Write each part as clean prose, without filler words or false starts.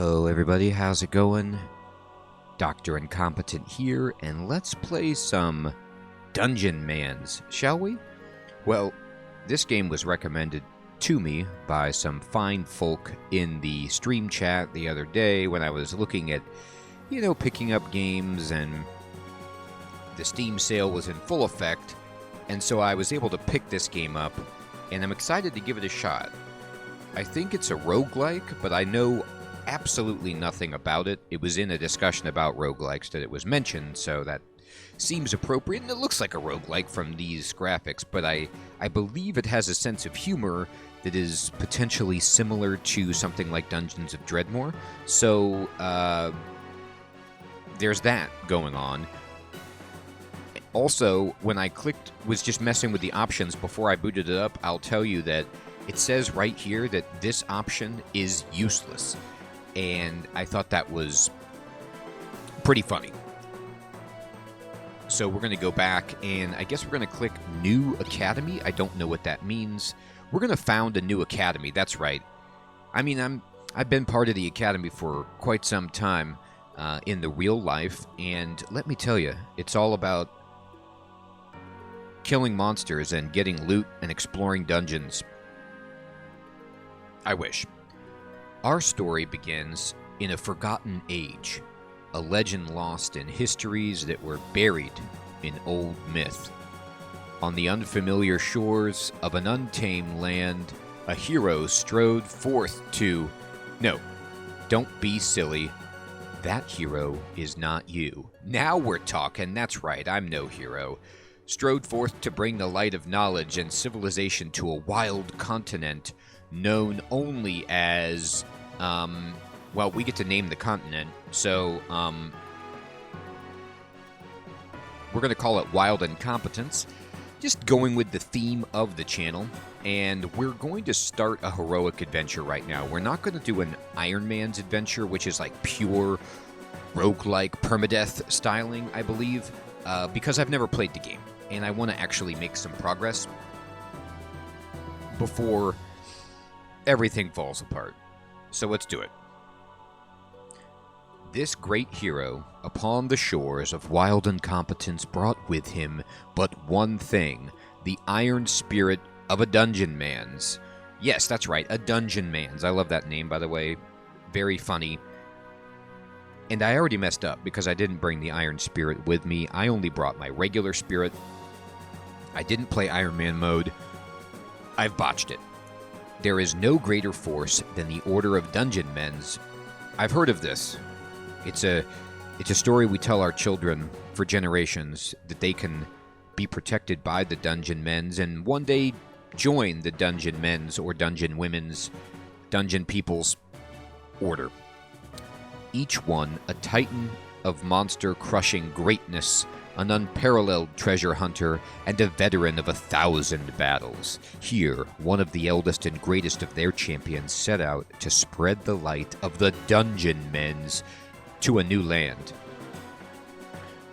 Hello everybody, how's it going? Dr. Incompetent here, and let's play some Dungeonmans, shall we? Well, this game was recommended to me by some fine folk in the stream chat the other day when I was looking at, picking up games, and the Steam sale was in full effect, and so I was able to pick this game up, and I'm excited to give it a shot. I think it's a roguelike, but I know absolutely nothing about it. It was in a discussion about roguelikes that it was mentioned, so that seems appropriate, and it looks like a roguelike from these graphics, but I believe it has a sense of humor that is potentially similar to something like Dungeons of Dredmor, so there's that going on. Also, when I was just messing with the options before I booted it up, I'll tell you that it says right here that this option is useless. And I thought that was pretty funny. So we're going to go back, and I guess we're going to click New Academy. I don't know what that means. We're going to found a new academy. That's right. I mean, I've been part of the academy for quite some time in the real life, and let me tell you, it's all about killing monsters and getting loot and exploring dungeons. I wish. Our story begins in a forgotten age, a legend lost in histories that were buried in old myth. On the unfamiliar shores of an untamed land, a hero strode forth to... No, don't be silly. That hero is not you. Now we're talking, that's right, I'm no hero. Strode forth to bring the light of knowledge and civilization to a wild continent known only as... well, we get to name the continent, so, we're going to call it Wild Incompetence, just going with the theme of the channel, and we're going to start a heroic adventure right now. We're not going to do an Iron Man's adventure, which is like pure roguelike permadeath styling, I believe, because I've never played the game, and I want to actually make some progress before everything falls apart. So let's do it. This great hero, upon the shores of Wild Incompetence, brought with him but one thing, the iron spirit of a Dungeonmans. Yes, that's right, a Dungeonmans. I love that name, by the way. Very funny. And I already messed up because I didn't bring the iron spirit with me. I only brought my regular spirit. I didn't play Iron Man mode. I've botched it. There is no greater force than the Order of Dungeonmans. I've heard of this. It's a story we tell our children for generations, that they can be protected by the Dungeonmans and one day join the Dungeonmen's or Dungeon Women's, Dungeon People's order. Each one a titan of monster-crushing greatness, an unparalleled treasure hunter, and a veteran of 1,000 battles. Here, one of the eldest and greatest of their champions set out to spread the light of the Dungeonmans to a new land.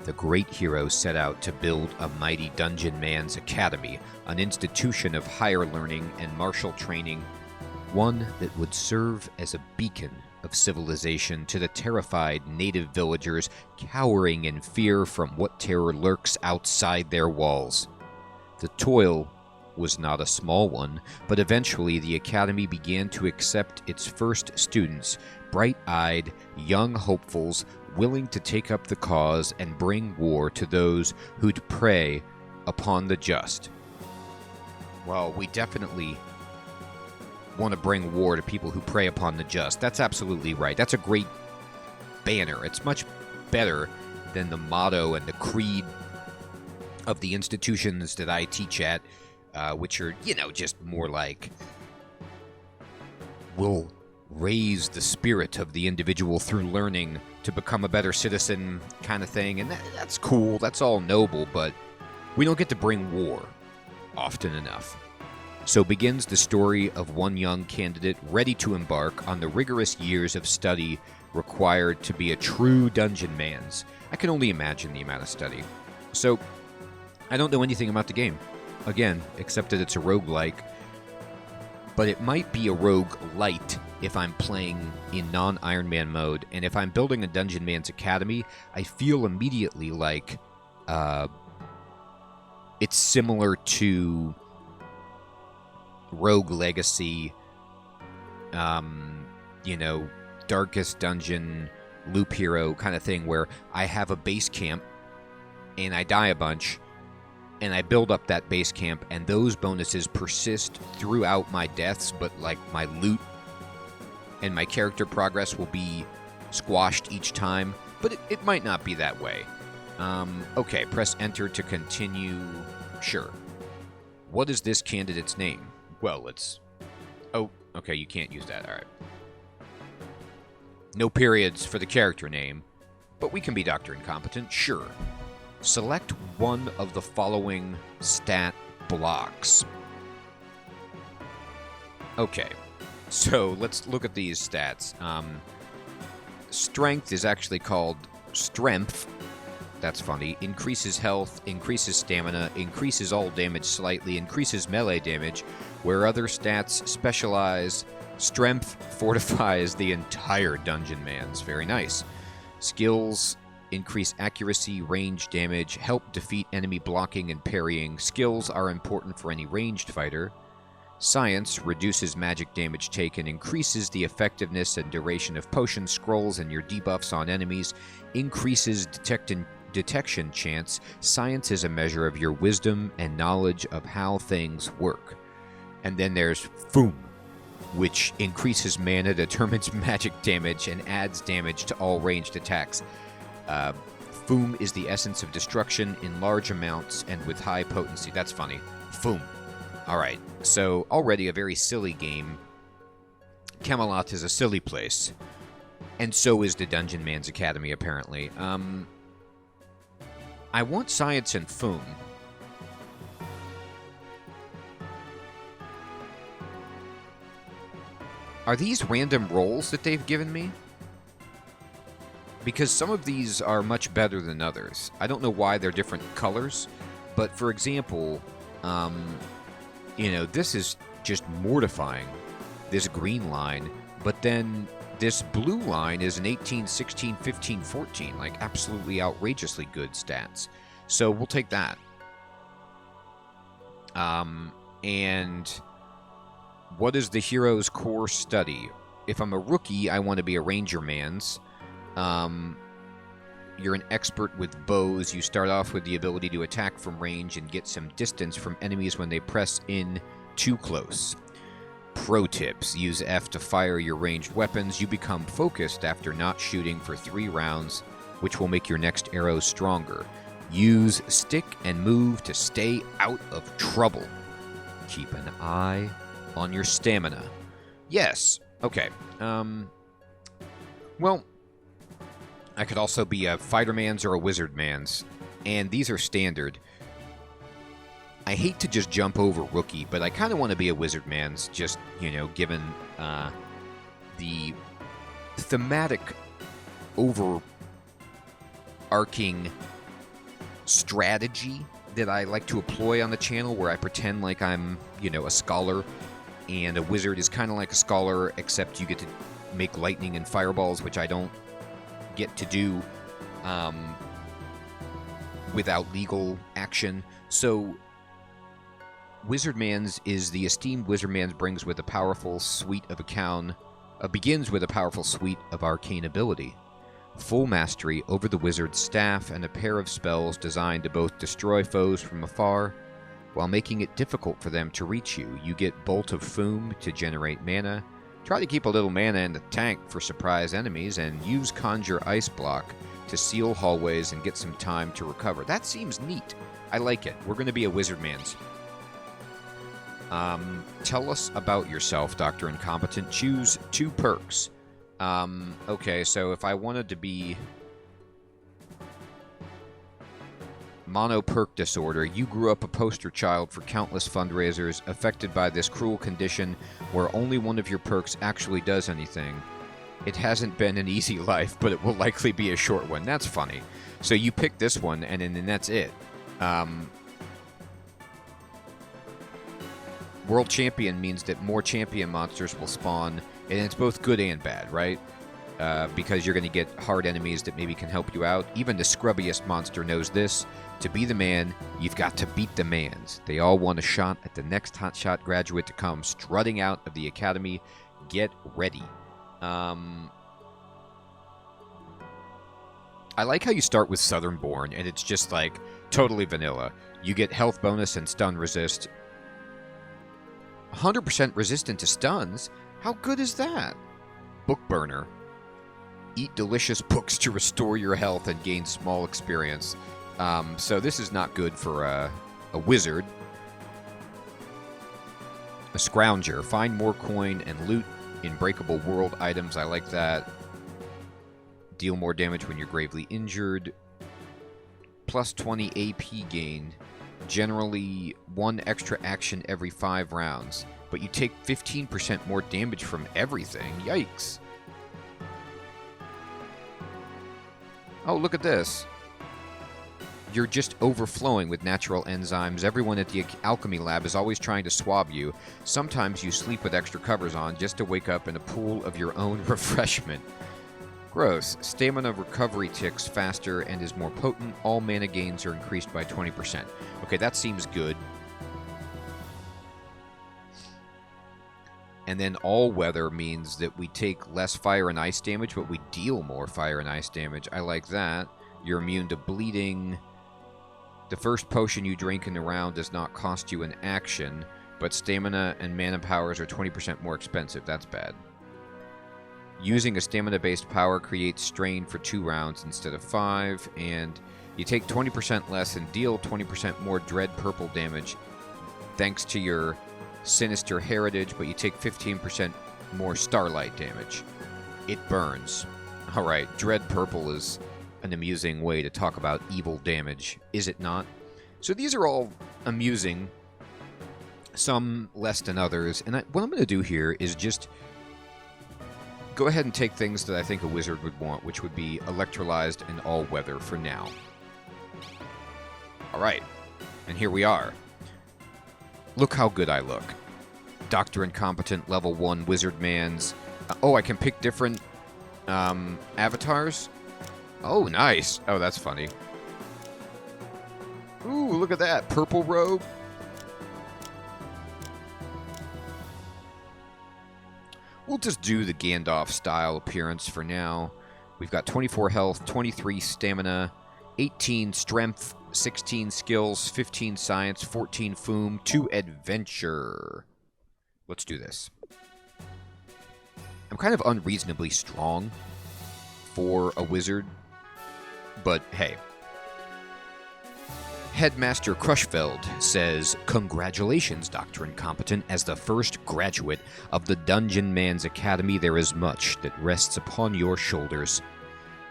The great hero set out to build a mighty Dungeonmans Academy, an institution of higher learning and martial training, one that would serve as a beacon of civilization to the terrified native villagers cowering in fear from what terror lurks outside their walls. The toil was not a small one, but eventually the academy began to accept its first students, bright-eyed, young hopefuls willing to take up the cause and bring war to those who'd prey upon the just. Well, we definitely want to bring war to people who prey upon the just. That's absolutely right. That's a great banner. It's much better than the motto and the creed of the institutions that I teach at, which are, just more like, we'll raise the spirit of the individual through learning to become a better citizen kind of thing. And that's cool. That's all noble, but we don't get to bring war often enough. So begins the story of one young candidate ready to embark on the rigorous years of study required to be a true Dungeonmans. I can only imagine the amount of study. So, I don't know anything about the game, again, except that it's a roguelike. but it might be a rogue light if I'm playing in non-Iron Man mode. And if I'm building a Dungeonmans Academy, I feel immediately like it's similar to Rogue Legacy, Darkest Dungeon, Loop Hero kind of thing, where I have a base camp and I die a bunch and I build up that base camp, and those bonuses persist throughout my deaths, but like my loot and my character progress will be squashed each time. But it might not be that way. Okay, press enter to continue. Sure. What is this candidate's name? Well, it's... Oh, okay, you can't use that. All right. No periods for the character name, but we can be Dr. Incompetent, sure. Select one of the following stat blocks. Okay, so let's look at these stats. Strength is actually called Strength. That's funny. Increases health, increases stamina, increases all damage slightly, increases melee damage, where other stats specialize. Strength fortifies the entire Dungeonmans. Very nice. Skills increase accuracy, range damage, help defeat enemy blocking and parrying. Skills are important for any ranged fighter. Science reduces magic damage taken, increases the effectiveness and duration of potion scrolls and your debuffs on enemies, increases detection chance. Science is a measure of your wisdom and knowledge of how things work. And then there's Foom, which increases mana, determines magic damage, and adds damage to all ranged attacks. Foom is the essence of destruction in large amounts and with high potency. That's funny. Foom. Alright, so already a very silly game. Camelot is a silly place. And so is the Dungeonmans Academy, apparently. I want Science and Foom. Are these random rolls that they've given me? Because some of these are much better than others. I don't know why they're different colors, but for example, this is just mortifying, this green line, but then this blue line is an 18, 16, 15, 14, like absolutely outrageously good stats. So we'll take that. And what is the hero's core study? If I'm a rookie, I want to be a Rangermans. You're an expert with bows. You start off with the ability to attack from range and get some distance from enemies when they press in too close. Pro tips: use F to fire your ranged weapons. You become focused after not shooting for 3 rounds, which will make your next arrow stronger. Use stick and move to stay out of trouble. Keep an eye on your stamina. Yes. Okay. Well, I could also be a Fightermans or a Wizardmans, and these are standard. I hate to just jump over rookie, but I kind of want to be a Wizardmans, just, given the thematic overarching strategy that I like to employ on the channel, where I pretend like I'm, a scholar, and a wizard is kind of like a scholar, except you get to make lightning and fireballs, which I don't get to do without legal action. So Wizardmans is the esteemed Wizardmans begins with a powerful suite of arcane ability. Full mastery over the wizard's staff and a pair of spells designed to both destroy foes from afar while making it difficult for them to reach you. You get Bolt of Foom to generate mana. Try to keep a little mana in the tank for surprise enemies, and use Conjure Ice Block to seal hallways and get some time to recover. That seems neat. I like it. We're going to be a Wizardmans. Tell us about yourself, Dr. Incompetent. Choose 2 perks. Okay, so if I wanted to be mono perk disorder, you grew up a poster child for countless fundraisers affected by this cruel condition where only one of your perks actually does anything. It hasn't been an easy life, but it will likely be a short one. That's funny. So you pick this one, and then that's it. World Champion means that more champion monsters will spawn, and it's both good and bad, right? Because you're going to get hard enemies that maybe can help you out. Even the scrubbiest monster knows this. To be the man, you've got to beat the mans. They all want a shot at the next hotshot graduate to come strutting out of the academy. Get ready. I like how you start with Southernborn, and it's just like totally vanilla. You get health bonus and stun resist. 100% resistant to stuns? How good is that? Book burner. Eat delicious books to restore your health and gain small experience. So this is not good for a wizard. A scrounger. Find more coin and loot in breakable world items. I like that. Deal more damage when you're gravely injured. Plus 20 AP gain. Generally, 1 extra action every 5 rounds. But you take 15% more damage from everything. Yikes. Oh, look at this. You're just overflowing with natural enzymes. Everyone at the alchemy lab is always trying to swab you. Sometimes you sleep with extra covers on just to wake up in a pool of your own refreshment. Gross. Stamina recovery ticks faster and is more potent. All mana gains are increased by 20%. Okay, that seems good. And then all weather means that we take less fire and ice damage, but we deal more fire and ice damage. I like that. You're immune to bleeding. The first potion you drink in the round does not cost you an action, but stamina and mana powers are 20% more expensive. That's bad. Using a stamina-based power creates strain for 2 rounds instead of 5, and you take 20% less and deal 20% more dread purple damage thanks to your sinister heritage, but you take 15% more starlight damage. It burns. Alright, dread purple is an amusing way to talk about evil damage, is it not? So these are all amusing, some less than others, and what I'm going to do here is just go ahead and take things that I think a wizard would want, which would be electrolyzed and all-weather for now. Alright, and here we are. Look how good I look. Dr. Incompetent, level 1 Wizardmans. Oh, I can pick different avatars? Oh, nice. Oh, that's funny. Ooh, look at that. Purple robe. We'll just do the Gandalf-style appearance for now. We've got 24 health, 23 stamina, 18 strength, 16 skills, 15 science, 14 foom, 2 adventure. Let's do this. I'm kind of unreasonably strong for a wizard, but hey. Headmaster Crushfeld says, "Congratulations, Dr. Incompetent. As the first graduate of the Dungeonmans Academy, there is much that rests upon your shoulders.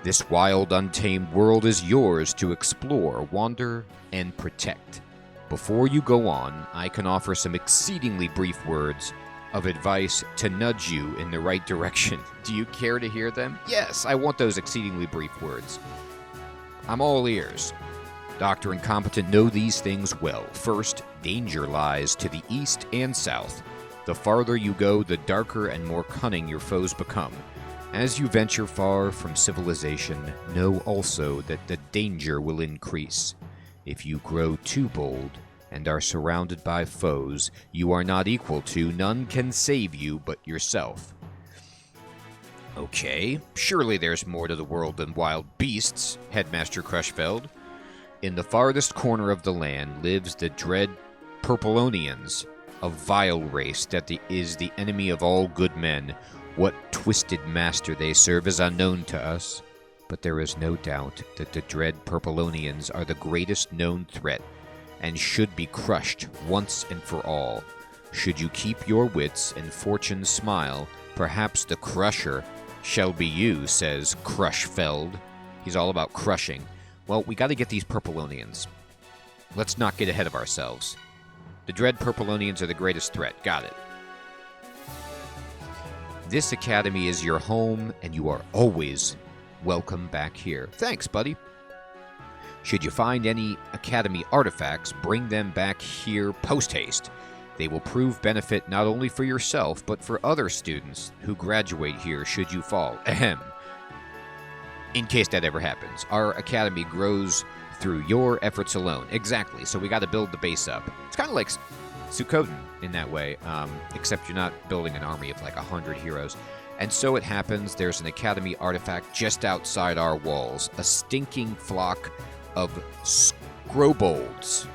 This wild, untamed world is yours to explore, wander, and protect. Before you go on, I can offer some exceedingly brief words of advice to nudge you in the right direction. Do you care to hear them? Yes, I want those exceedingly brief words. I'm all ears. Dr. Incompetent, know these things well. First, danger lies to the east and south. The farther you go, the darker and more cunning your foes become. As you venture far from civilization, know also that the danger will increase. If you grow too bold and are surrounded by foes you are not equal to, none can save you but yourself." Okay, surely there's more to the world than wild beasts, Headmaster Crushfeld. In the farthest corner of the land lives the dread Purpleonians, a vile race that is the enemy of all good men. What twisted master they serve is unknown to us, but there is no doubt that the dread Purpleonians are the greatest known threat, and should be crushed once and for all. Should you keep your wits and fortune smile, perhaps the crusher shall be you, says Crushfeld. He's all about crushing. Well, we got to get these Purpleonians. Let's not get ahead of ourselves. The dread Purpleonians are the greatest threat. Got it. This academy is your home, and you are always welcome back here. Thanks, buddy. Should you find any academy artifacts, bring them back here post-haste. They will prove benefit not only for yourself, but for other students who graduate here should you fall. Ahem. In case that ever happens. Our academy grows through your efforts alone. Exactly, so we got to build the base up. It's kind of like Suikoden in that way, except you're not building an army of like 100 heroes. And so it happens, there's an academy artifact just outside our walls. A stinking flock of scrobolds.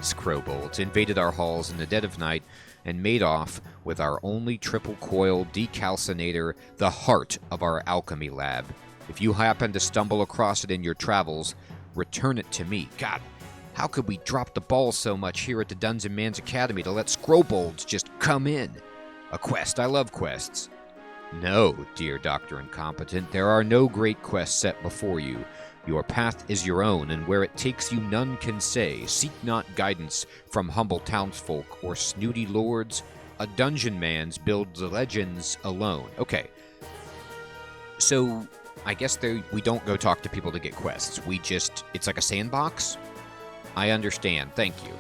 Scrobolds invaded our halls in the dead of night and made off with our only triple-coil decalcinator, the heart of our alchemy lab. If you happen to stumble across it in your travels, return it to me. God, how could we drop the ball so much here at the Dungeonmans Academy to let scrobolds just come in? A quest. I love quests. No, dear Dr. Incompetent, there are no great quests set before you. Your path is your own, and where it takes you none can say. Seek not guidance from humble townsfolk or snooty lords. A Dungeonmans builds legends alone. Okay, so I guess we don't go talk to people to get quests. It's like a sandbox? I understand, thank you.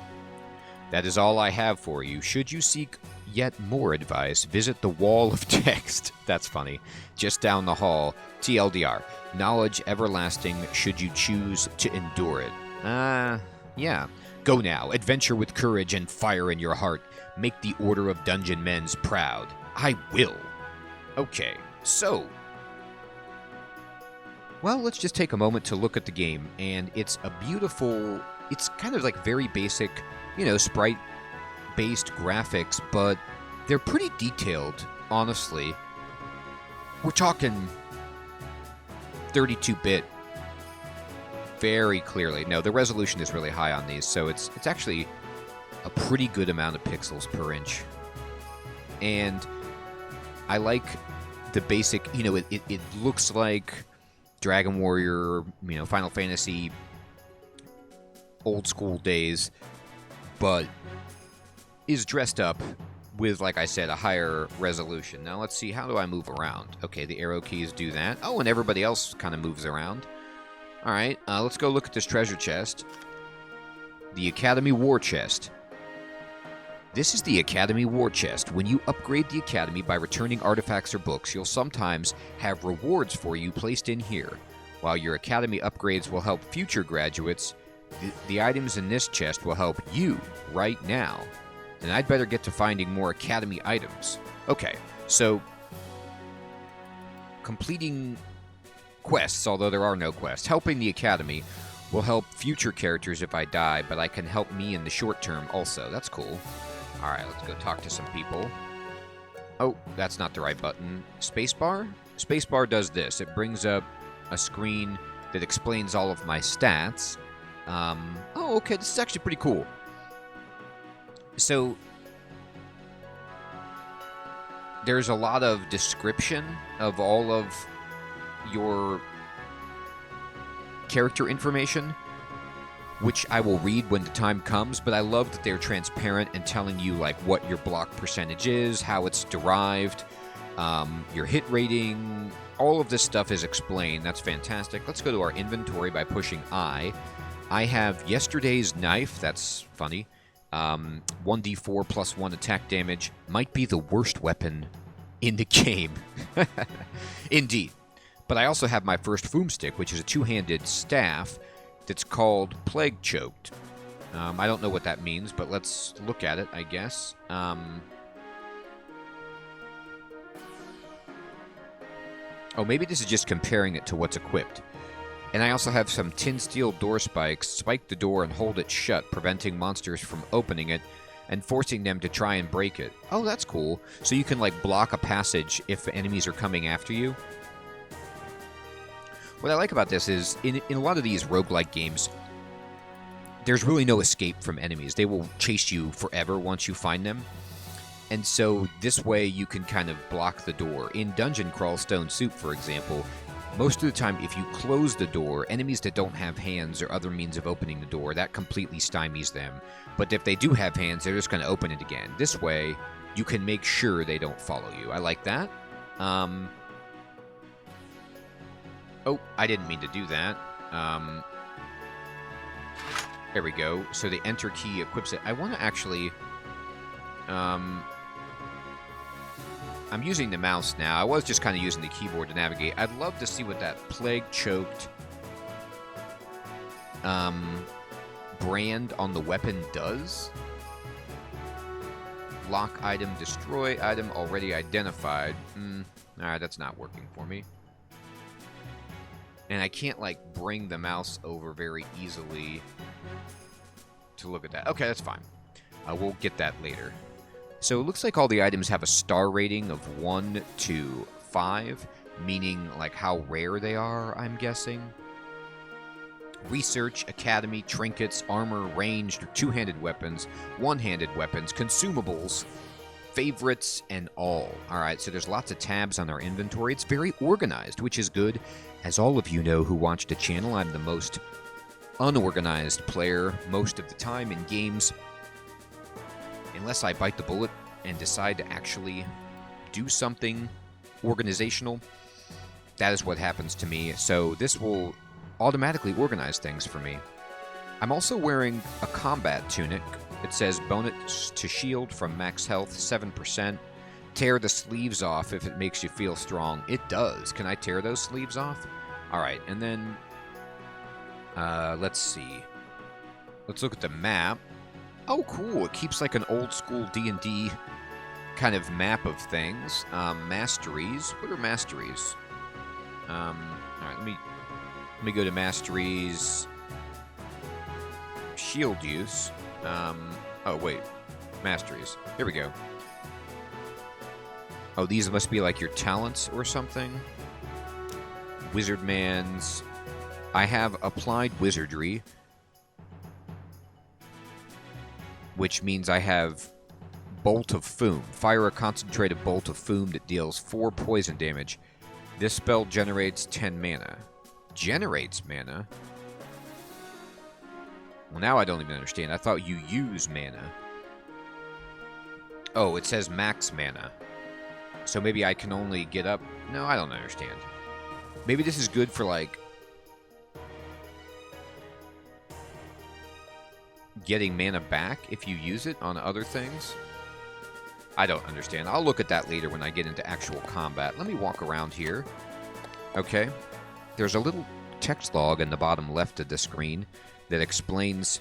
That is all I have for you. Should you seek yet more advice, visit the Wall of Text. That's funny. Just down the hall. TLDR. Knowledge everlasting should you choose to endure it. Yeah. Go now. Adventure with courage and fire in your heart. Make the Order of Dungeonmans proud. I will. Okay, so... well, let's just take a moment to look at the game, and it's a beautiful... it's kind of like very basic, sprite-based graphics, but they're pretty detailed, honestly. We're talking 32-bit very clearly. No, the resolution is really high on these, so it's actually a pretty good amount of pixels per inch. And I like the basic, it looks like Dragon Warrior, Final Fantasy, old school days, but is dressed up with, like I said, a higher resolution. Now let's see, how do I move around? Okay, the arrow keys do that. Oh, and everybody else kind of moves around. Alright, let's go look at this treasure chest. The Academy War Chest. This is the Academy War Chest. When you upgrade the Academy by returning artifacts or books, you'll sometimes have rewards for you placed in here. While your Academy upgrades will help future graduates, the items in this chest will help you right now. And I'd better get to finding more Academy items. Okay, so completing quests, although there are no quests, helping the Academy will help future characters if I die, but I can help me in the short term also. That's cool. Alright, let's go talk to some people. Oh, that's not the right button. Spacebar? Spacebar does this. It brings up a screen that explains all of my stats. Oh, okay, this is actually pretty cool. So, there's a lot of description of all of your character information, which I will read when the time comes, but I love that they're transparent and telling you like what your block percentage is, how it's derived, your hit rating, all of this stuff is explained. That's fantastic. Let's go to our inventory by pushing I. I have yesterday's knife, that's funny. 1d4 plus 1 attack damage. Might be the worst weapon in the game. Indeed. But I also have my first Foomstick, which is a two-handed staff that's called Plague Choked. I don't know what that means, but let's look at it, I guess. Oh, maybe this is just comparing it to what's equipped. And I also have some tin steel door spikes. Spike the door and hold it shut, preventing monsters from opening it and forcing them to try and break it. Oh, that's cool. So you can, like, block a passage if enemies are coming after you. What I like about this is, in a lot of these roguelike games, there's really no escape from enemies. They will chase you forever once you find them. And so this way you can kind of block the door. In Dungeon Crawl Stone Soup, for example, most of the time if you close the door, enemies that don't have hands or other means of opening the door, that completely stymies them. But if they do have hands, they're just going to open it again. This way, you can make sure they don't follow you. I like that. Oh, I didn't mean to do that. There we go. So the enter key equips it. I want to actually... I'm using the mouse now. I was just kind of using the keyboard to navigate. I'd love to see what that plague-choked brand on the weapon does. Lock item, destroy item already identified. Alright, that's not working for me. And I can't, like, bring the mouse over very easily to look at that. Okay, that's fine. We'll get that later. So it looks like all the items have a star rating of 1 to 5, meaning, like, how rare they are, I'm guessing. Research, academy, trinkets, armor, ranged, two-handed weapons, one-handed weapons, consumables, favorites, and all. Alright, so there's lots of tabs on our inventory. It's very organized, which is good. As all of you know who watch the channel, I'm the most unorganized player most of the time in games. Unless I bite the bullet and decide to actually do something organizational, that is what happens to me. So this will automatically organize things for me. I'm also wearing a combat tunic. It says bonus to shield from max health 7%. Tear the sleeves off if it makes you feel strong. It does. Can I tear those sleeves off? Alright, and then let's see. Let's look at the map. Oh, cool. It keeps like an old school D&D kind of map of things. Masteries. What are masteries? Alright, let me go to masteries. Shield use. Oh, wait. Masteries. Here we go. Oh, these must be like your talents or something. Wizardman's. I have applied wizardry, which means I have Bolt of Foom. Fire a concentrated bolt of foom that deals 4 poison damage. This spell generates 10 mana. Generates mana? Well, now I don't even understand. I thought you use mana. Oh, it says max mana. So maybe I can only get up... No, I don't understand. Maybe this is good for, like, getting mana back if you use it on other things. I don't understand. I'll look at that later when I get into actual combat. Let me walk around here. Okay. There's a little text log in the bottom left of the screen that explains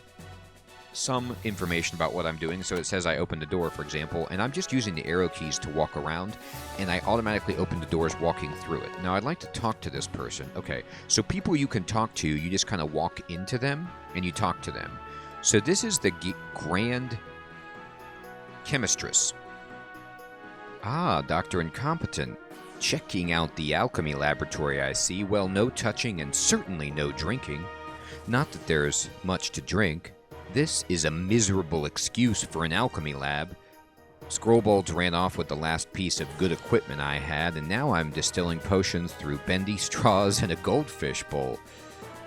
some information about what I'm doing. So it says I opened the door, for example, and I'm just using the arrow keys to walk around, and I automatically open the doors walking through it. Now, I'd like to talk to this person. Okay, so people you can talk to, you just kind of walk into them, and you talk to them. So this is the Grand Chemistress. Ah, Dr. Incompetent. Checking out the alchemy laboratory, I see. Well, no touching and certainly no drinking. Not that there's much to drink. This is a miserable excuse for an alchemy lab. Scrollbolts ran off with the last piece of good equipment I had, and now I'm distilling potions through bendy straws and a goldfish bowl.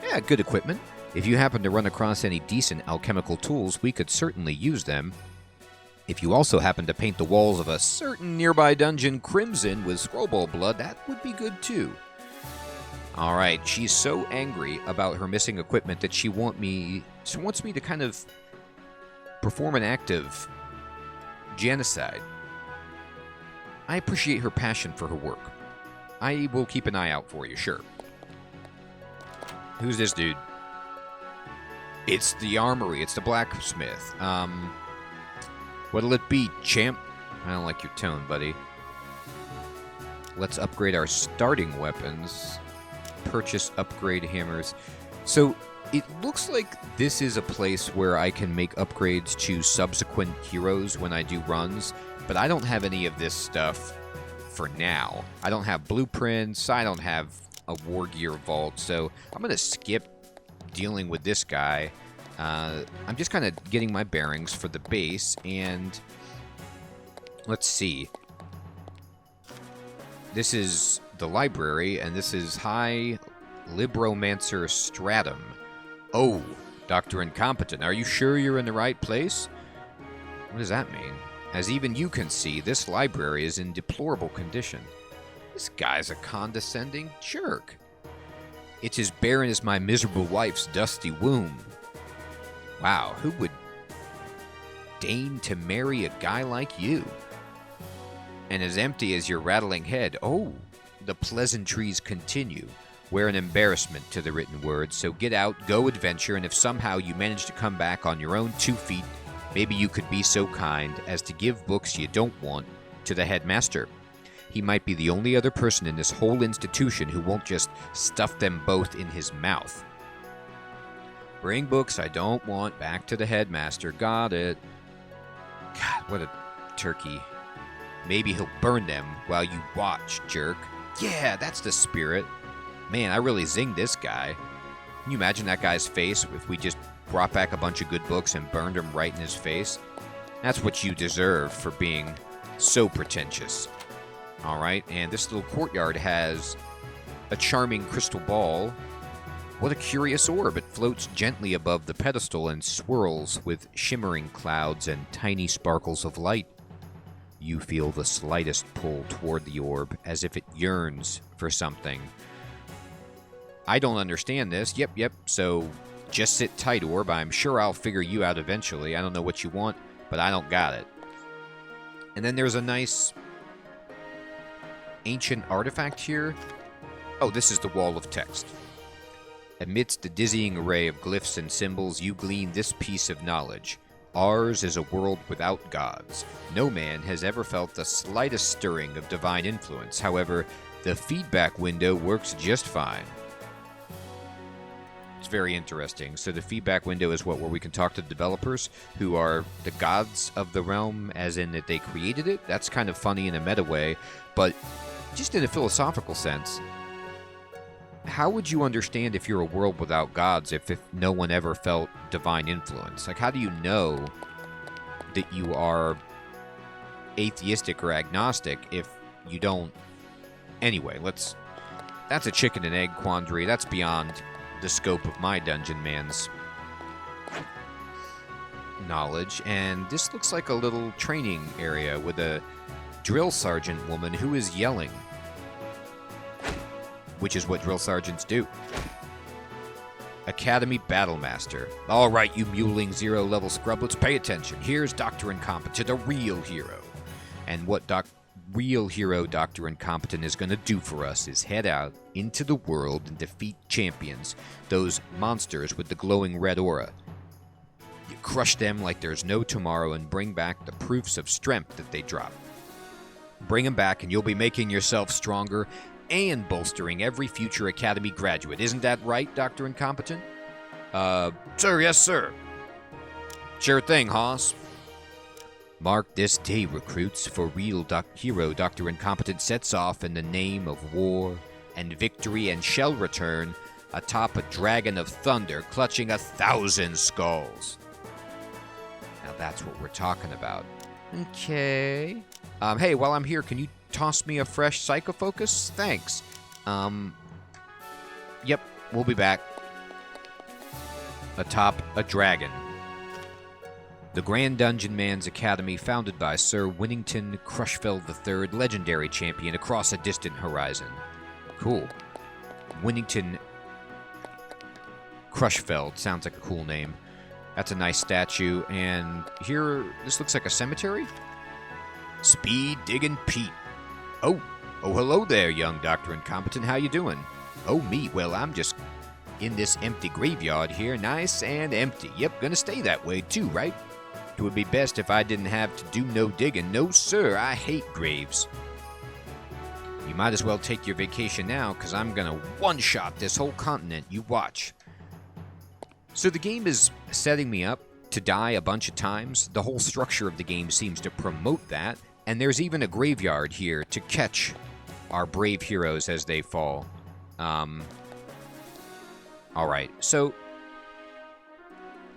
Yeah, good equipment. If you happen to run across any decent alchemical tools, we could certainly use them. If you also happen to paint the walls of a certain nearby dungeon crimson with scrollball blood, that would be good too. Alright, she's so angry about her missing equipment that she wants me to kind of perform an act of genocide. I appreciate her passion for her work. I will keep an eye out for you, sure. Who's this dude? It's the armory, it's the blacksmith. What'll it be, champ? I don't like your tone, buddy. Let's upgrade our starting weapons. Purchase upgrade hammers. So, it looks like this is a place where I can make upgrades to subsequent heroes when I do runs, but I don't have any of this stuff for now. I don't have blueprints, I don't have a war gear vault, so I'm going to skip dealing with this guy. I'm just kind of getting my bearings for the base, and let's see. This is the library, and this is High Libromancer Stratum. Oh, Dr. Incompetent, are you sure you're in the right place? What does that mean? As even you can see, this library is in deplorable condition. This guy's a condescending jerk. It's as barren as my miserable wife's dusty womb. Wow, who would deign to marry a guy like you. And as empty as your rattling head, oh, the pleasantries continue. We're an embarrassment to the written word, so get out, go adventure, and if somehow you manage to come back on your own 2 feet, maybe you could be so kind as to give books you don't want to the headmaster. He might be the only other person in this whole institution who won't just stuff them both in his mouth. Bring books I don't want back to the headmaster. Got it. God, what a turkey. Maybe he'll burn them while you watch, jerk. Yeah, that's the spirit. Man, I really zinged this guy. Can you imagine that guy's face if we just brought back a bunch of good books and burned him right in his face? That's what you deserve for being so pretentious. Alright, and this little courtyard has a charming crystal ball. What a curious orb. It floats gently above the pedestal and swirls with shimmering clouds and tiny sparkles of light. You feel the slightest pull toward the orb, as if it yearns for something. I don't understand this. Yep, so just sit tight, orb. I'm sure I'll figure you out eventually. I don't know what you want, but I don't got it. And then there's a nice ancient artifact here. Oh, this is the wall of text. Amidst the dizzying array of glyphs and symbols, you glean this piece of knowledge. Ours is a world without gods. No man has ever felt the slightest stirring of divine influence. However, the feedback window works just fine. It's very interesting. So the feedback window is where we can talk to developers who are the gods of the realm, as in that they created it. That's kind of funny in a meta way, but just in a philosophical sense, how would you understand if you're a world without gods if no one ever felt divine influence? Like, how do you know that you are atheistic or agnostic if you don't? Anyway, that's a chicken and egg quandary. That's beyond the scope of my Dungeonmans knowledge. And this looks like a little training area with a drill sergeant woman who is yelling, which is what drill sergeants do. Academy Battlemaster. All right, you muling zero-level scrublets, pay attention. Here's Dr. Incompetent, a real hero. And what real hero Dr. Incompetent is going to do for us is head out into the world and defeat champions, those monsters with the glowing red aura. You crush them like there's no tomorrow and bring back the proofs of strength that they drop. Bring them back and you'll be making yourself stronger and bolstering every future Academy graduate. Isn't that right, Dr. Incompetent? Sir, yes, sir. Sure thing, Hoss. Mark this day, recruits, for real hero Dr. Incompetent sets off in the name of war and victory and shall return atop a dragon of thunder clutching 1,000 skulls. Now that's what we're talking about. Okay. Hey, while I'm here, can you toss me a fresh psychofocus? Thanks. Yep, we'll be back. Atop a dragon. The Grand Dungeonmans Academy, founded by Sir Winnington Crushfell III, legendary champion across a distant horizon. Cool. Winnington Crushfell sounds like a cool name. That's a nice statue. And here, this looks like a cemetery? Speed Diggin' Pete. Oh, hello there, young Dr. Incompetent. How you doing? Oh, me? Well, I'm just in this empty graveyard here, nice and empty. Yep, gonna stay that way too, right? It would be best if I didn't have to do no digging. No, sir, I hate graves. You might as well take your vacation now, because I'm gonna one-shot this whole continent. You watch. So the game is setting me up to die a bunch of times. The whole structure of the game seems to promote that. And there's even a graveyard here to catch our brave heroes as they fall. Alright, so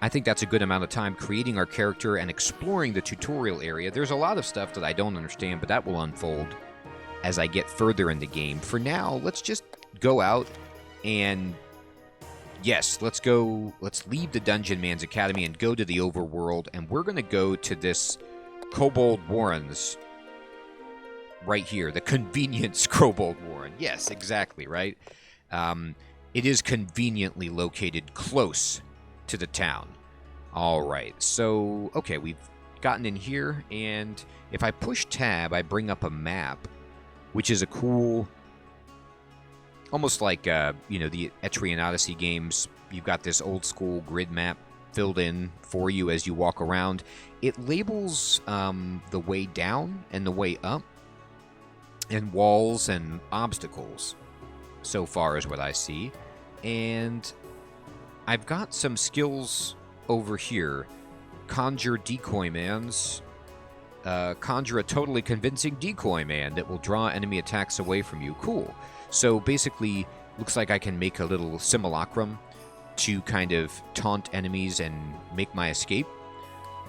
I think that's a good amount of time creating our character and exploring the tutorial area. There's a lot of stuff that I don't understand, but that will unfold as I get further in the game. For now, let's just go out and... Yes, let's leave the Dungeonmans Academy and go to the overworld, and we're going to go to this Kobold Warrens right here, the convenience Kobold Warren. Yes, exactly, right? It is conveniently located close to the town. All right, so, okay, we've gotten in here, and if I push tab, I bring up a map, which is a cool, almost like, you know, the Etrian Odyssey games. You've got this old school grid map filled in for you as you walk around. It labels the way down and the way up, and walls and obstacles, so far is what I see. And I've got some skills over here. Conjure decoy mans. Conjure a totally convincing decoy man that will draw enemy attacks away from you. Cool. So basically, looks like I can make a little simulacrum to kind of taunt enemies and make my escape.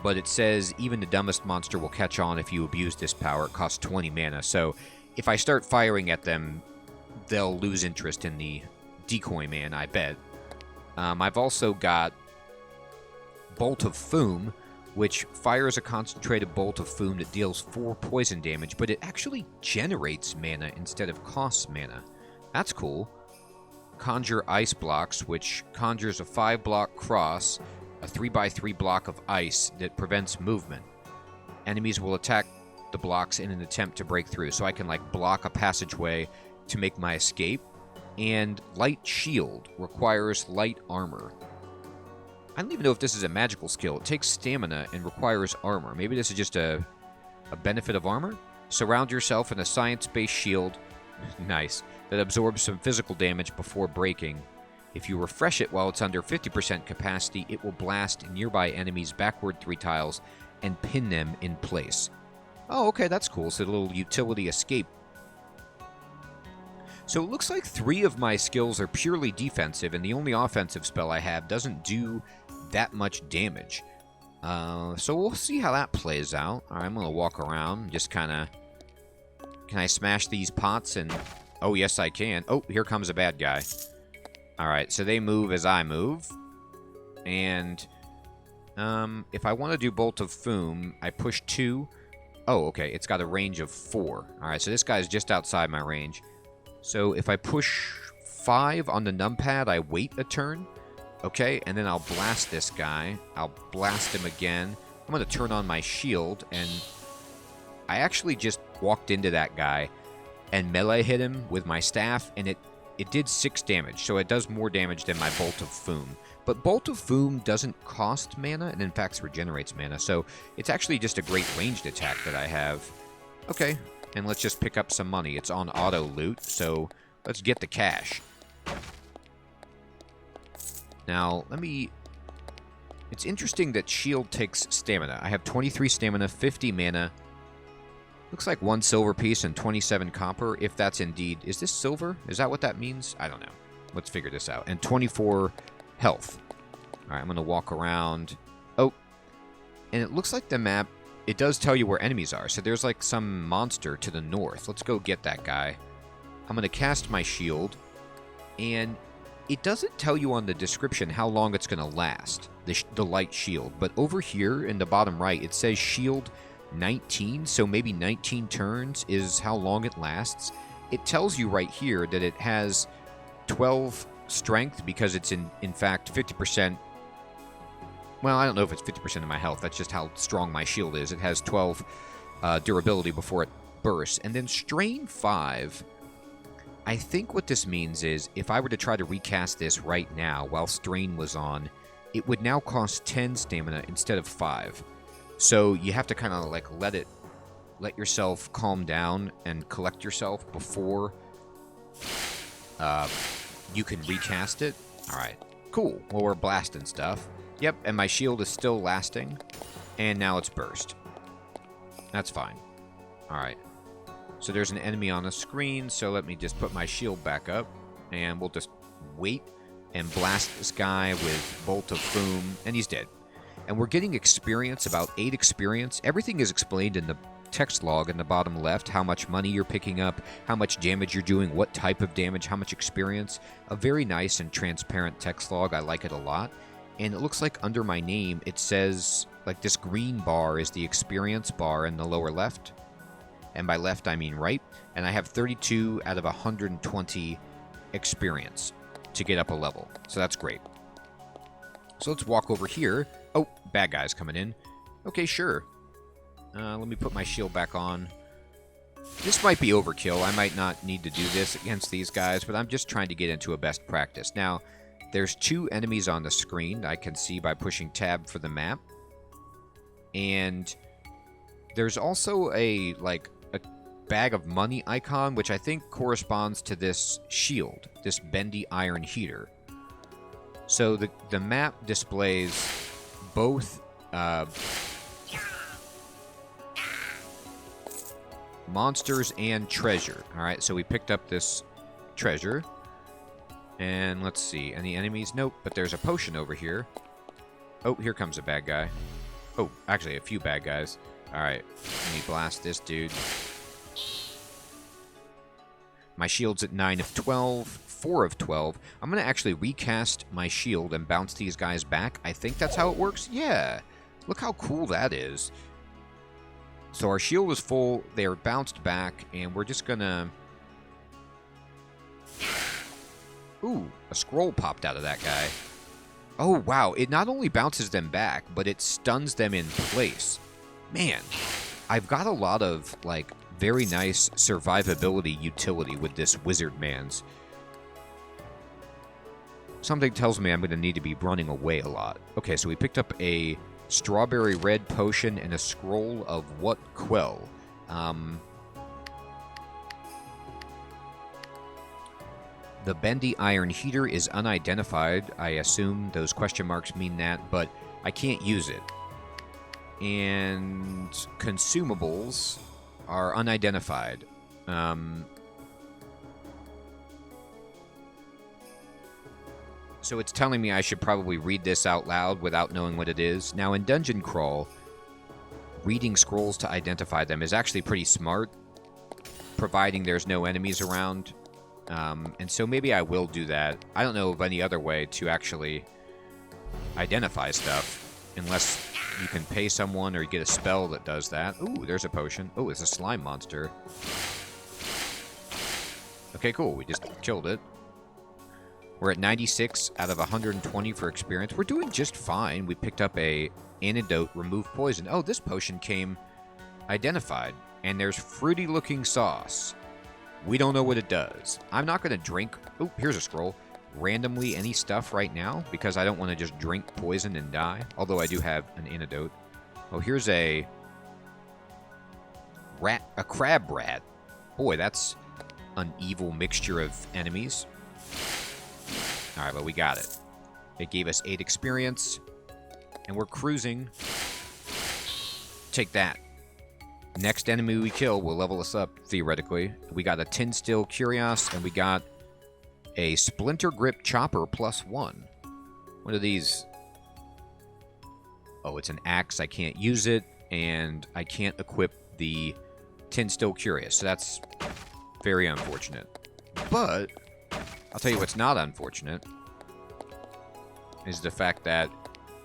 But it says even the dumbest monster will catch on if you abuse this power. It costs 20 mana. So if I start firing at them, they'll lose interest in the decoy man, I bet. I've also got Bolt of Foom, which fires a concentrated bolt of foam that deals 4 poison damage, but it actually generates mana instead of costs mana. That's cool. Conjure Ice Blocks, which conjures a 5-block cross, a 3x3 block of ice that prevents movement. Enemies will attack the blocks in an attempt to break through, so I can like block a passageway to make my escape. And Light Shield requires light armor. I don't even know if this is a magical skill. It takes stamina and requires armor. Maybe this is just a benefit of armor? Surround yourself in a science-based shield, nice, that absorbs some physical damage before breaking. If you refresh it while it's under 50% capacity, it will blast nearby enemies backward 3 tiles and pin them in place. Oh, okay, that's cool. So a little utility escape. So it looks like 3 of my skills are purely defensive, and the only offensive spell I have doesn't do that much damage. So we'll see how that plays out. All right, I'm going to walk around, just kind of... Can I smash these pots? And oh, yes, I can. Oh, here comes a bad guy. All right, so they move as I move. And if I want to do Bolt of Foom, I push 2. Oh, okay, it's got a range of 4. All right, so this guy's just outside my range. So if I push 5 on the numpad, I wait a turn. Okay, and then I'll blast this guy. I'll blast him again. I'm going to turn on my shield, and I actually just walked into that guy and melee hit him with my staff, and it did 6 damage, so it does more damage than my Bolt of Foom. But Bolt of Foom doesn't cost mana, and in fact regenerates mana, so it's actually just a great ranged attack that I have. Okay, and let's just pick up some money. It's on auto loot, so let's get the cash. Now, it's interesting that shield takes stamina. I have 23 stamina, 50 mana. Looks like 1 silver piece and 27 copper, if that's indeed... Is this silver? Is that what that means? I don't know. Let's figure this out. And 24 health. Alright, I'm going to walk around. Oh, and it looks like the map, it does tell you where enemies are. So there's like some monster to the north. Let's go get that guy. I'm going to cast my shield. And it doesn't tell you on the description how long it's going to last, the light shield. But over here in the bottom right, it says shield 19, so maybe 19 turns is how long it lasts. It tells you right here that it has 12 strength because it's in fact 50%. Well, I don't know if it's 50% of my health. That's just how strong my shield is. It has 12 durability before it bursts. And then strain 5. I think what this means is if I were to try to recast this right now while strain was on, it would now cost 10 stamina instead of 5. So you have to kind of like let yourself calm down and collect yourself before you can recast it. All right, cool. Well, we're blasting stuff. Yep, and my shield is still lasting, and now it's burst. That's fine. All right. So there's an enemy on the screen, so let me just put my shield back up, and we'll just wait and blast this guy with Bolt of Foom, and he's dead. And we're getting experience, about 8 experience. Everything is explained in the text log in the bottom left, how much money you're picking up, how much damage you're doing, what type of damage, how much experience. A very nice and transparent text log. I like it a lot. And it looks like under my name, it says, like this green bar is the experience bar in the lower left. And by left, I mean right. And I have 32 out of 120 experience to get up a level. So that's great. So let's walk over here. Oh, bad guys coming in. Okay, sure. Let me put my shield back on. This might be overkill. I might not need to do this against these guys, but I'm just trying to get into a best practice. Now, there's 2 enemies on the screen I can see by pushing tab for the map. And there's also a bag of money icon, which I think corresponds to this shield, this bendy iron heater. So the map displays both monsters and treasure. Alright, so we picked up this treasure. And let's see, any enemies? Nope, but there's a potion over here. Oh, here comes a bad guy. Oh, actually a few bad guys. Alright, let me blast this dude. My shield's at 9 of 12, 4 of 12. I'm going to actually recast my shield and bounce these guys back. I think that's how it works. Yeah. Look how cool that is. So our shield is full. They're bounced back. And we're just going to... Ooh, a scroll popped out of that guy. Oh, wow. It not only bounces them back, but it stuns them in place. Man, I've got a lot of, like... very nice survivability utility with this Wizardmans. Something tells me I'm going to need to be running away a lot. Okay, so we picked up a strawberry red potion and a scroll of what quell? The bendy iron heater is unidentified. I assume those question marks mean that, but I can't use it. And consumables are unidentified. So it's telling me I should probably read this out loud without knowing what it is. Now in Dungeon Crawl, reading scrolls to identify them is actually pretty smart, providing there's no enemies around. And so maybe I will do that. I don't know of any other way to actually identify stuff, unless you can pay someone or you get a spell that does that. Ooh, there's a potion. Oh, it's a slime monster. Okay, cool. We just killed it. We're at 96 out of 120 for experience. We're doing just fine. We picked up a antidote, remove poison. Oh, this potion came identified. And there's fruity-looking sauce. We don't know what it does. I'm not going to drink... Oh, here's a scroll. Randomly any stuff right now, because I don't want to just drink poison and die. Although I do have an antidote. Oh, here's a crab rat. Boy, that's an evil mixture of enemies. Alright, but we got it. It gave us 8 experience. And we're cruising. Take that. Next enemy we kill will level us up, theoretically. We got a Tin Still Curios, and we got a Splinter Grip Chopper +1. What are these? Oh, it's an axe. I can't use it, and I can't equip the Tin Still Curious, so that's very unfortunate. But I'll tell you what's not unfortunate is the fact that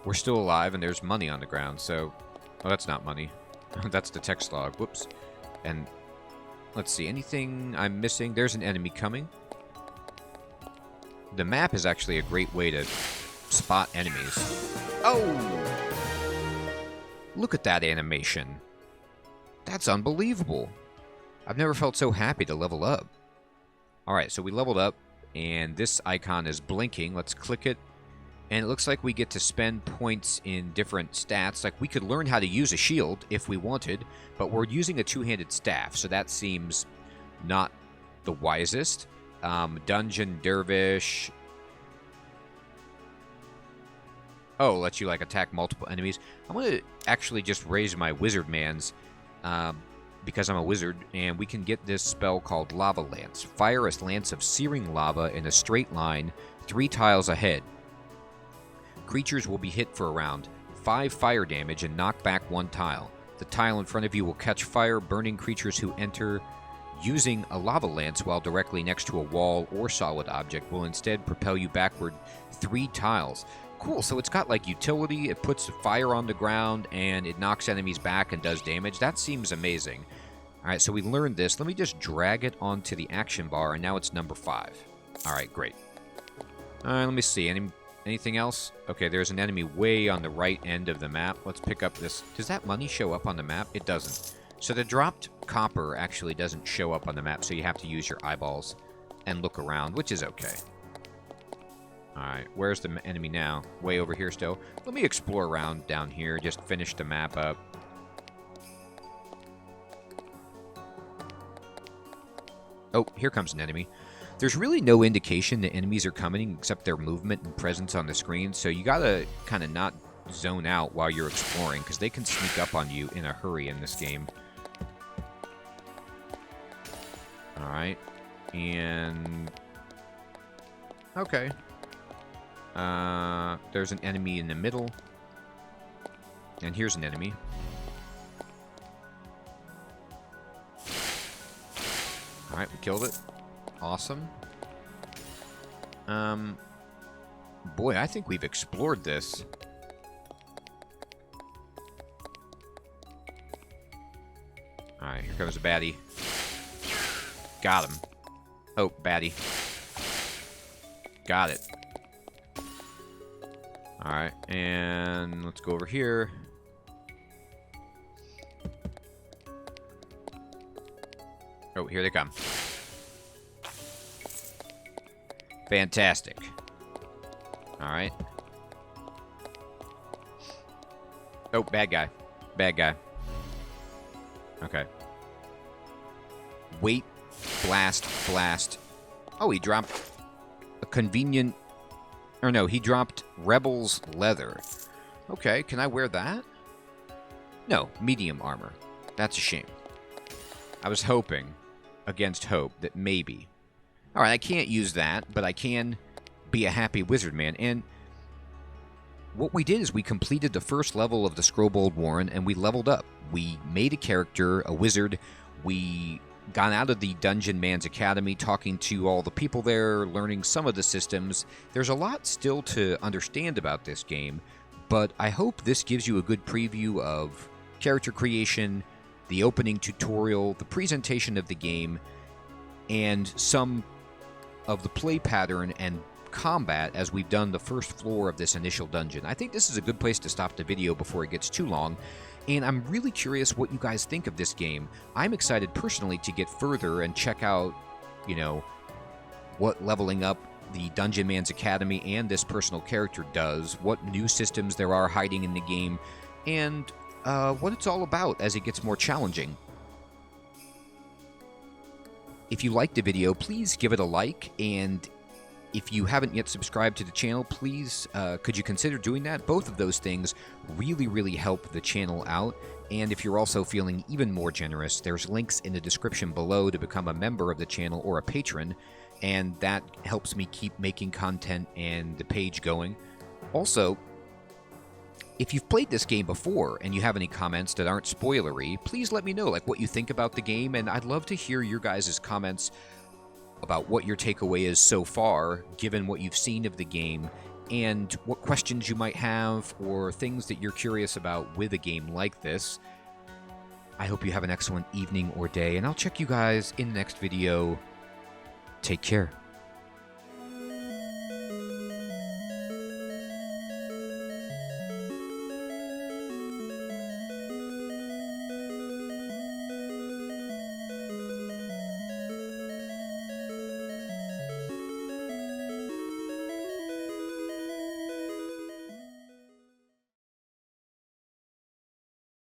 we're still alive and there's money on the ground, so... Oh, that's not money. That's the text log. Whoops. And let's see, anything I'm missing? There's an enemy coming. The map is actually a great way to spot enemies. Oh! Look at that animation. That's unbelievable. I've never felt so happy to level up. Alright, so we leveled up, and this icon is blinking. Let's click it. And it looks like we get to spend points in different stats. Like, we could learn how to use a shield if we wanted, but we're using a two-handed staff, so that seems not the wisest. Dungeon Dervish. Oh, lets you, like, attack multiple enemies. I'm going to actually just raise my Wizardmans, because I'm a wizard, and we can get this spell called Lava Lance. Fire a lance of searing lava in a straight line 3 tiles ahead. Creatures will be hit for around 5 fire damage and knock back 1 tile. The tile in front of you will catch fire, burning creatures who enter using a lava lance while directly next to a wall or solid object will instead propel you backward 3 tiles. Cool, so it's got like utility, it puts fire on the ground, and it knocks enemies back and does damage. That seems amazing. Alright, so we learned this. Let me just drag it onto the action bar, and now it's number 5. Alright, great. Alright, let me see. Anything else? Okay, there's an enemy way on the right end of the map. Let's pick up this. Does that money show up on the map? It doesn't. So the dropped copper actually doesn't show up on the map, so you have to use your eyeballs and look around, which is okay. Alright, where's the enemy now? Way over here still. Let me explore around down here, just finish the map up. Oh, here comes an enemy. There's really no indication that enemies are coming except their movement and presence on the screen, so you gotta kind of not zone out while you're exploring, because they can sneak up on you in a hurry in this game. Alright, and... okay. There's an enemy in the middle. And here's an enemy. Alright, we killed it. Awesome. Boy, I think we've explored this. Alright, here comes a baddie. Got him. Oh, baddie. Got it. Alright, and let's go over here. Oh, here they come. Fantastic. Alright. Oh, bad guy. Bad guy. Okay. Wait. Blast. Blast. Oh, he dropped a convenient... or no, he dropped Rebel's leather. Okay, can I wear that? No, medium armor. That's a shame. I was hoping, against hope, that maybe... Alright, I can't use that, but I can be a happy wizard man. And what we did is we completed the first level of the Scrobold Warren, and we leveled up. We made a character, a wizard. We got out of the Dungeonmans Academy, talking to all the people there, learning some of the systems. There's a lot still to understand about this game, but I hope this gives you a good preview of character creation, the opening tutorial, the presentation of the game, and some of the play pattern and combat as we've done the first floor of this initial dungeon. I think this is a good place to stop the video before it gets too long, and I'm really curious what you guys think of this game. I'm excited personally to get further and check out, you know, what leveling up the Dungeonmans Academy and this personal character does, what new systems there are hiding in the game, and what it's all about as it gets more challenging. If you liked the video, please give it a like, and if you haven't yet subscribed to the channel, please, could you consider doing that? Both of those things really, really help the channel out, and if you're also feeling even more generous, there's links in the description below to become a member of the channel or a patron, and that helps me keep making content and the page going. Also, if you've played this game before and you have any comments that aren't spoilery, please let me know, like, what you think about the game, and I'd love to hear your guys' comments about what your takeaway is so far, given what you've seen of the game, and what questions you might have, or things that you're curious about with a game like this. I hope you have an excellent evening or day, and I'll check you guys in the next video. Take care.